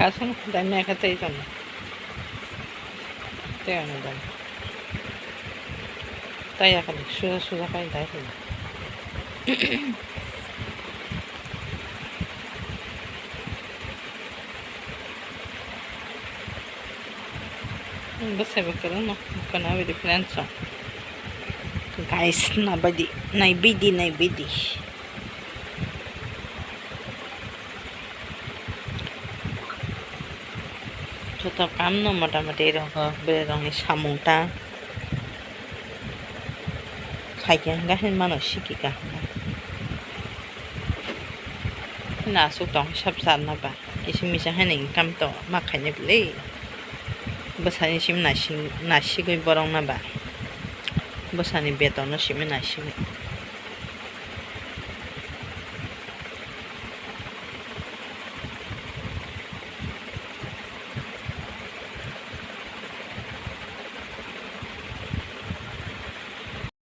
가슴 담내 같아 있잖아. 때가 나다. 따야 가니 수다 빨리 다 했어. Você vai querer não? O canal é diferente só. Guys, naibidi. 저도 감노 모টামুটি এরকম বেরঙের সামুটা খাইকেন গাহেন মানুষ শিখি গাহনা না সুতং সাবসান না বা ইসিম মিসা হেনিং কাম তো মা খাইনে বলে বসানি সিম নাসি গই বরং না বা বসানি বেতন সিমে নাসি